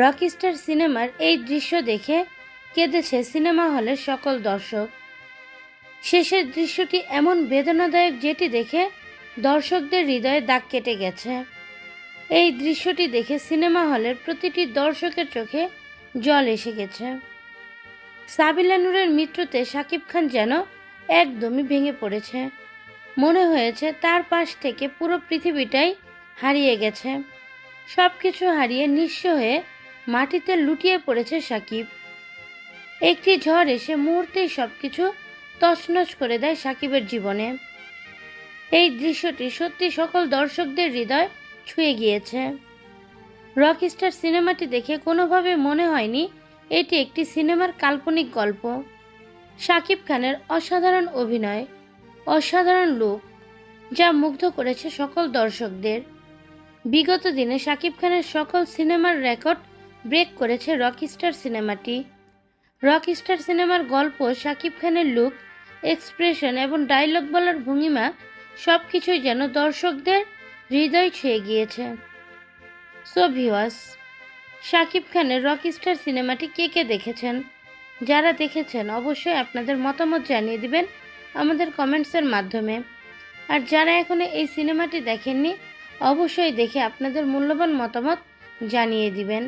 Rockstar সিনেমার এই দৃশ্য দেখে কেঁদেছে সিনেমা হলের সকল দর্শক। শেষের দৃশ্যটি এমন বেদনাদায়ক যেটি দেখে দর্শকদের হৃদয়ে দাগ কেটে গেছে। এই দৃশ্যটি দেখে সিনেমা হলের প্রতিটি দর্শকের চোখে জল এসে গেছে। সাবিলা নূরের মৃত্যুতে শাকিব খান যেন একদমই ভেঙে পড়েছে। মনে হয়েছে তার পাশ থেকে পুরো পৃথিবীটাই হারিয়ে গেছে। সব কিছু হারিয়ে নিঃস্ব হয়ে মাটিতে লুটিয়ে পড়েছে শাকিব। একটি ঝড় এসে মুহূর্তেই সব কিছু তছনছ করে দেয় শাকিবের জীবনে। এই দৃশ্যটি সত্যি সকল দর্শকদের হৃদয় ছুঁয়ে গিয়েছে। রকস্টার সিনেমাটি দেখে কোনোভাবে মনে হয়নি এটি একটি সিনেমার কাল্পনিক গল্প। শাকিব খানের অসাধারণ অভিনয়, অসাধারণ লুক, যা মুগ্ধ করেছে সকল দর্শকদের। বিগত দিনে শাকিব খানের সকল সিনেমার রেকর্ড ব্রেক করেছে রকস্টার সিনেমাটি। রকস্টার সিনেমার গল্প, শাকিব খানের লুক, এক্সপ্রেশন এবং ডায়লগ বলার ভঙ্গিমা সব কিছুই যেন দর্শকদের হৃদয় ছুঁয়ে গিয়েছে। সো ভিউয়ার্স, শাকিব খানের রকস্টার সিনেমাটি কে কে দেখেছেন? যারা দেখেছেন অবশ্যই আপনাদের মতামত জানিয়ে দিবেন আমাদের কমেন্টসের মাধ্যমে। আর যারা এখনো এই সিনেমাটি দেখেননি অবশ্যই দেখে আপনাদের মূল্যবান মতামত জানিয়ে দিবেন।